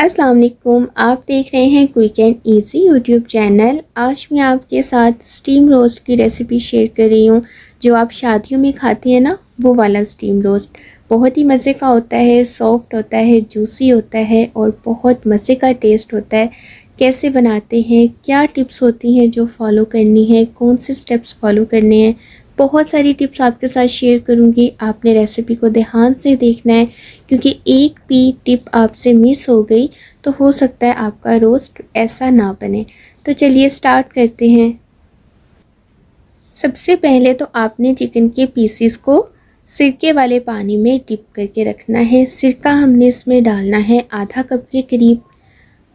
अस्सलाम वालेकुम, आप देख रहे हैं quick and easy YouTube channel. आज मैं आपके साथ स्टीम रोस्ट की रेसिपी शेयर कर रही हूँ। जो आप शादियों में खाते हैं ना, वो वाला स्टीम रोस्ट बहुत ही मज़े का होता है, सॉफ्ट होता है, जूसी होता है और बहुत मज़े का टेस्ट होता है। कैसे बनाते हैं, क्या टिप्स होती हैं जो फॉलो करनी है, कौन से स्टेप्स फॉलो करने हैं, बहुत सारी टिप्स आपके साथ शेयर करूंगी। आपने रेसिपी को ध्यान से देखना है, क्योंकि एक भी टिप आपसे मिस हो गई तो हो सकता है आपका रोस्ट ऐसा ना बने। तो चलिए स्टार्ट करते हैं। सबसे पहले तो आपने चिकन के पीसेस को सिरके वाले पानी में डिप करके रखना है। सिरका हमने इसमें डालना है आधा कप के करीब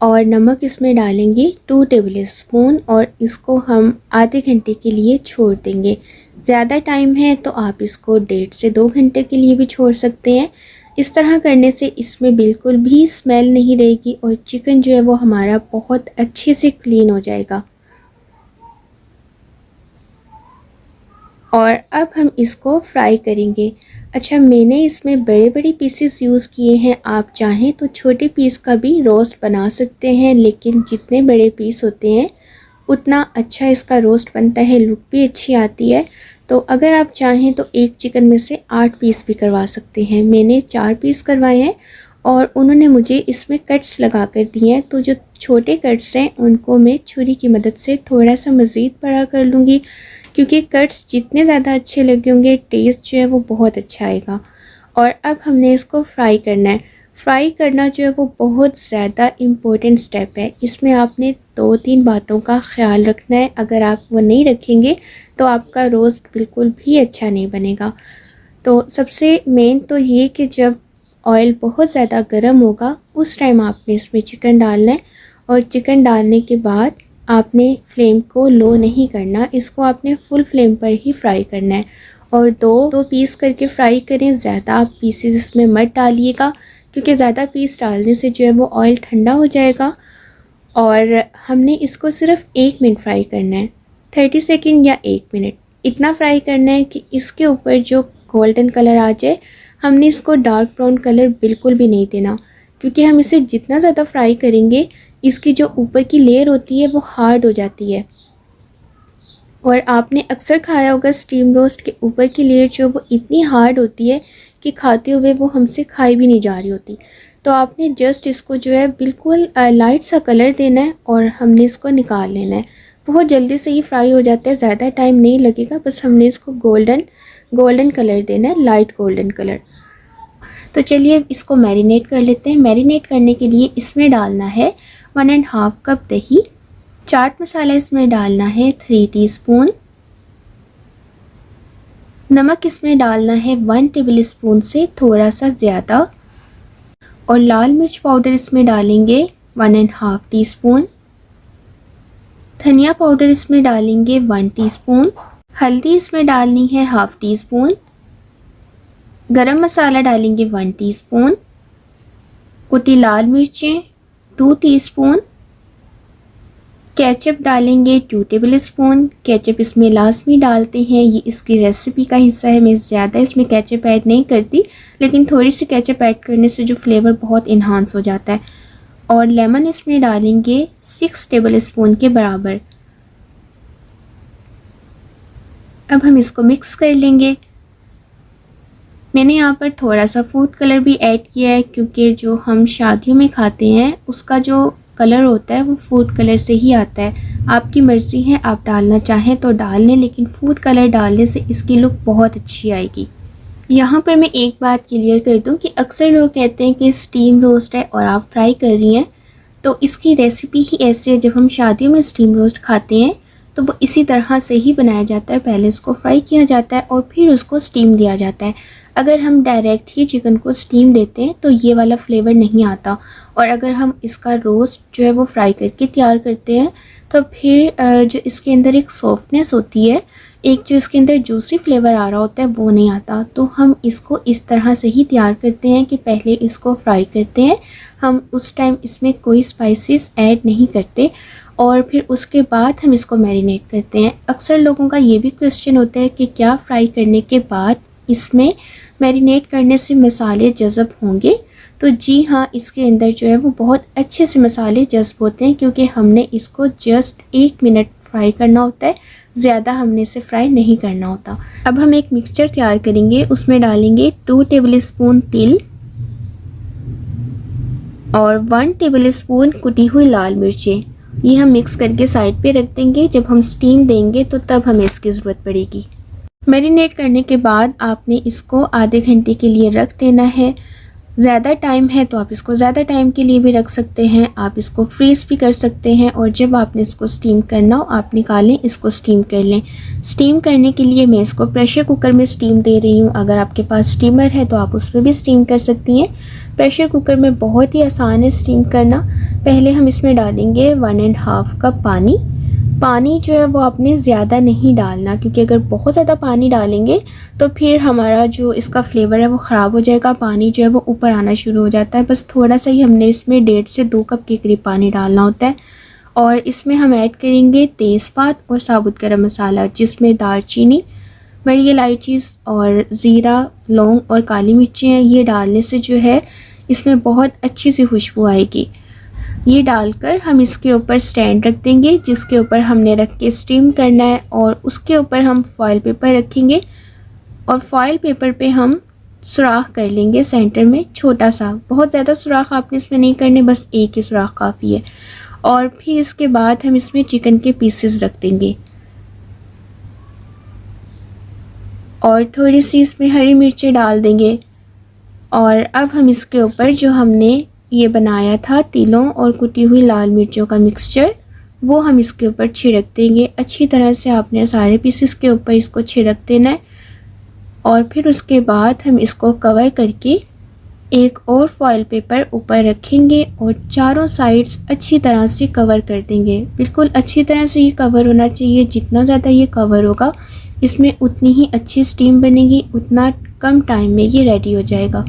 और नमक इसमें डालेंगे 2 टेबल स्पून और इसको हम आधे घंटे के लिए छोड़ देंगे। ज़्यादा टाइम है तो आप इसको 1.5 से 2 घंटे के लिए भी छोड़ सकते हैं। इस तरह करने से इसमें बिल्कुल भी स्मेल नहीं रहेगी और चिकन जो है वो हमारा बहुत अच्छे से क्लीन हो जाएगा। और अब हम इसको फ्राई करेंगे। अच्छा, मैंने इसमें बड़े बड़े पीसेस यूज़ किए हैं। आप चाहें तो छोटे पीस का भी रोस्ट बना सकते हैं, लेकिन जितने बड़े पीस होते हैं उतना अच्छा इसका रोस्ट बनता है, लुक भी अच्छी आती है। तो अगर आप चाहें तो एक चिकन में से 8 पीस भी करवा सकते हैं। मैंने 4 पीस करवाए हैं और उन्होंने मुझे इसमें कट्स लगा कर दिए हैं। तो जो छोटे कट्स हैं उनको मैं छुरी की मदद से थोड़ा सा मज़ीद बड़ा कर लूँगी, क्योंकि कट्स जितने ज़्यादा अच्छे लगे होंगे टेस्ट जो है वो बहुत अच्छा आएगा। और अब हमने इसको फ्राई करना है। फ्राई करना जो है वो बहुत ज़्यादा इम्पोर्टेंट स्टेप है। इसमें आपने 2-3 बातों का ख्याल रखना है। अगर आप वो नहीं रखेंगे तो आपका रोस्ट बिल्कुल भी अच्छा नहीं बनेगा। तो सबसे मेन तो ये कि जब ऑयल बहुत ज़्यादा गर्म होगा उस टाइम आपने इसमें चिकन डालना है और चिकन डालने के बाद आपने फ्लेम को लो नहीं करना, इसको आपने फुल फ्लेम पर ही फ्राई करना है। और दो पीस करके फ्राई करें, ज़्यादा आप पीसेस इसमें मत डालिएगा, क्योंकि ज़्यादा पीस डालने से जो है वो ऑयल ठंडा हो जाएगा। और हमने इसको सिर्फ 1 मिनट फ्राई करना है, 30 सेकंड या 1 मिनट इतना फ्राई करना है कि इसके ऊपर जो गोल्डन कलर आ जाए। हमने इसको डार्क ब्राउन कलर बिल्कुल भी नहीं देना, क्योंकि हम इसे जितना ज़्यादा फ्राई करेंगे इसकी जो ऊपर की लेयर होती है वो हार्ड हो जाती है। और आपने अक्सर खाया होगा स्टीम रोस्ट के ऊपर की लेयर जो वो इतनी हार्ड होती है कि खाते हुए वो हमसे खाई भी नहीं जा रही होती। तो आपने जस्ट इसको जो है बिल्कुल लाइट सा कलर देना है और हमने इसको निकाल लेना है। बहुत जल्दी से ये फ्राई हो जाता है, ज़्यादा टाइम नहीं लगेगा। बस हमने इसको गोल्डन कलर देना है, लाइट गोल्डन कलर। तो चलिए इसको मैरिनेट कर लेते हैं। मैरिनेट करने के लिए इसमें डालना है 1.5 कप दही। चाट मसाला इसमें डालना है 3 टीस्पून। नमक इसमें डालना है 1 टेबल स्पून से थोड़ा सा ज़्यादा। और लाल मिर्च पाउडर इसमें डालेंगे 1.5 टीस्पून। धनिया पाउडर इसमें डालेंगे 1 टीस्पून। हल्दी इसमें डालनी है 1/2 टीस्पून। गरम मसाला डालेंगे 1 टीस्पून। कुटी लाल मिर्चें 2 टीस्पून। केचप डालेंगे 2 टेबल स्पून। केचप इसमें लाजमी डालते हैं, ये इसकी रेसिपी का हिस्सा है। मैं ज़्यादा इसमें केचप ऐड नहीं करती, लेकिन थोड़ी सी केचप ऐड करने से जो फ्लेवर बहुत इन्हांस हो जाता है। और लेमन इसमें डालेंगे 6 टेबल स्पून के बराबर। अब हम इसको मिक्स कर लेंगे। मैंने यहाँ पर थोड़ा सा फूड कलर भी ऐड किया है, क्योंकि जो हम शादियों में खाते हैं उसका जो कलर होता है वो फूड कलर से ही आता है। आपकी मर्ज़ी है, आप डालना चाहें तो डाल लें, लेकिन फूड कलर डालने से इसकी लुक बहुत अच्छी आएगी। यहाँ पर मैं एक बात क्लियर कर दूँ कि अक्सर लोग कहते हैं कि स्टीम रोस्ट है और आप फ्राई कर रही हैं, तो इसकी रेसिपी ही ऐसी है। जब हम शादियों में स्टीम रोस्ट खाते हैं तो वो इसी तरह से ही बनाया जाता है। पहले उसको फ्राई किया जाता है और फिर उसको स्टीम दिया जाता है। अगर हम डायरेक्ट ही चिकन को स्टीम देते हैं तो ये वाला फ्लेवर नहीं आता। और अगर हम इसका रोस्ट जो है वो फ्राई करके तैयार करते हैं तो फिर जो इसके अंदर एक सॉफ्टनेस होती है, एक जो इसके अंदर जूसी फ्लेवर आ रहा होता है वो नहीं आता। तो हम इसको इस तरह से ही तैयार करते हैं कि पहले इसको फ्राई करते हैं, हम उस टाइम इसमें कोई स्पाइसेस ऐड नहीं करते और फिर उसके बाद हम इसको मैरिनेट करते हैं। अक्सर लोगों का ये भी क्वेश्चन होता है कि क्या फ्राई करने के बाद इसमें मैरिनेट करने से मसाले जज़ब होंगे। तो जी हाँ, इसके अंदर जो है वो बहुत अच्छे से मसाले जज्ब होते हैं, क्योंकि हमने इसको जस्ट 1 मिनट फ्राई करना होता है, ज़्यादा हमने इसे फ्राई नहीं करना होता। अब हम एक मिक्सचर तैयार करेंगे। उसमें डालेंगे 2 टेबलस्पून तिल और 1 टेबलस्पून कुटी हुई लाल मिर्चें। ये हम मिक्स करके साइड पे रख देंगे। जब हम स्टीम देंगे तो तब हमें इसकी ज़रूरत पड़ेगी। मैरिनेट करने के बाद आपने इसको आधे घंटे के लिए रख देना है। ज़्यादा टाइम है तो आप इसको ज़्यादा टाइम के लिए भी रख सकते हैं, आप इसको फ्रीज़ भी कर सकते हैं, और जब आपने इसको स्टीम करना हो आप निकालें, इसको स्टीम कर लें। स्टीम करने के लिए मैं इसको प्रेशर कुकर में स्टीम दे रही हूँ। अगर आपके पास स्टीमर है तो आप उसमें भी स्टीम कर सकती हैं। प्रेशर कुकर में बहुत ही आसान है स्टीम करना। पहले हम इसमें डालेंगे 1.5 कप पानी। पानी जो है वो आपने ज़्यादा नहीं डालना, क्योंकि अगर बहुत ज़्यादा पानी डालेंगे तो फिर हमारा जो इसका फ्लेवर है वो ख़राब हो जाएगा। पानी जो है वो ऊपर आना शुरू हो जाता है। बस थोड़ा सा ही हमने इसमें 1.5 से 2 कप के करीब पानी डालना होता है। और इसमें हम ऐड करेंगे तेज़पात और साबुत गरम मसाला, जिसमें दालचीनी, बड़ी इलायची और ज़ीरा, लौंग और काली मिर्ची हैं। ये डालने से जो है इसमें बहुत अच्छी सी खुशबू आएगी। ये डालकर हम इसके ऊपर स्टैंड रख देंगे, जिसके ऊपर हमने रख के स्टीम करना है, और उसके ऊपर हम फॉइल पेपर रखेंगे और फॉइल पेपर पे हम सुराख कर लेंगे सेंटर में छोटा सा। बहुत ज़्यादा सुराख आपने इसमें नहीं करने, बस एक ही सुराख काफ़ी है। और फिर इसके बाद हम इसमें चिकन के पीसेस रख देंगे और थोड़ी सी इसमें हरी मिर्ची डाल देंगे। और अब हम इसके ऊपर जो हमने ये बनाया था तिलों और कुटी हुई लाल मिर्चों का मिक्सचर, वो हम इसके ऊपर छिड़क देंगे। अच्छी तरह से आपने सारे पीसेस के ऊपर इसको छिड़क देना है। और फिर उसके बाद हम इसको कवर करके एक और फॉइल पेपर ऊपर रखेंगे और चारों साइड्स अच्छी तरह से कवर कर देंगे। बिल्कुल अच्छी तरह से ये कवर होना चाहिए। जितना ज़्यादा ये कवर होगा इसमें उतनी ही अच्छी स्टीम बनेगी, उतना कम टाइम में ये रेडी हो जाएगा।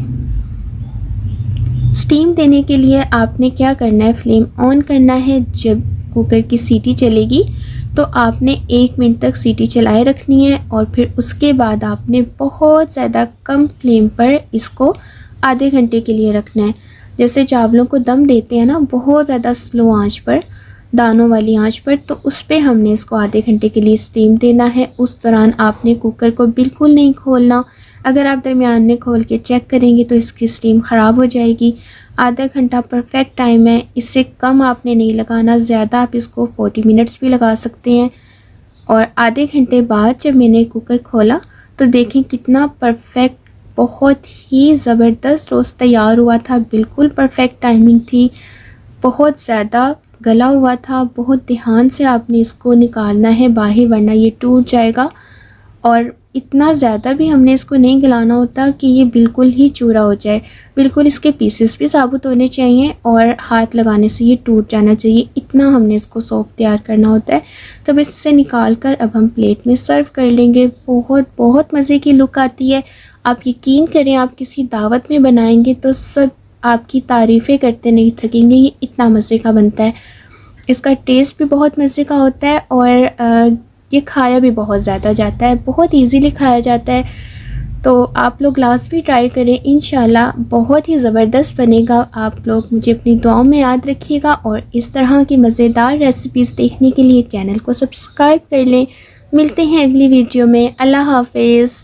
स्टीम देने के लिए आपने क्या करना है, फ्लेम ऑन करना है। जब कुकर की सीटी चलेगी तो आपने 1 मिनट तक सीटी चलाए रखनी है, और फिर उसके बाद आपने बहुत ज़्यादा कम फ्लेम पर इसको आधे घंटे के लिए रखना है। जैसे चावलों को दम देते हैं ना, बहुत ज़्यादा स्लो आंच पर, दानों वाली आंच पर, तो उस पर हमने इसको आधे घंटे के लिए स्टीम देना है। उस दौरान आपने कुकर को बिल्कुल नहीं खोलना। अगर आप दरमियान में खोल के चेक करेंगे तो इसकी स्टीम ख़राब हो जाएगी। आधा घंटा परफेक्ट टाइम है, इससे कम आपने नहीं लगाना। ज़्यादा आप इसको 40 मिनट्स भी लगा सकते हैं। और आधे घंटे बाद जब मैंने कुकर खोला तो देखें कितना परफेक्ट, बहुत ही ज़बरदस्त रोस्ट तैयार हुआ था। बिल्कुल परफेक्ट टाइमिंग थी, बहुत ज़्यादा गला हुआ था। बहुत ध्यान से आपने इसको निकालना है बाहर, वरना ये टूट जाएगा। और इतना ज़्यादा भी हमने इसको नहीं गलाना होता कि ये बिल्कुल ही चूरा हो जाए। बिल्कुल इसके पीसेस भी साबुत होने चाहिए और हाथ लगाने से ये टूट जाना चाहिए। इतना हमने इसको सॉफ्ट तैयार करना होता है। तो बस इससे निकाल कर अब हम प्लेट में सर्व कर लेंगे। बहुत बहुत मज़े की लुक आती है। आप यकीन करें, आप किसी दावत में बनाएंगे तो सब आपकी तारीफ़ें करते नहीं थकेंगे। ये इतना मज़े का बनता है। इसका टेस्ट भी बहुत मज़े का होता है और ये खाया भी बहुत ज़्यादा जाता है, बहुत इजीली खाया जाता है। तो आप लोग लाजमी ट्राई करें, इंशाल्लाह बहुत ही ज़बरदस्त बनेगा। आप लोग मुझे अपनी दुआओं में याद रखिएगा और इस तरह की मज़ेदार रेसिपीज़ देखने के लिए चैनल को सब्सक्राइब कर लें। मिलते हैं अगली वीडियो में। अल्लाह हाफ़िज़।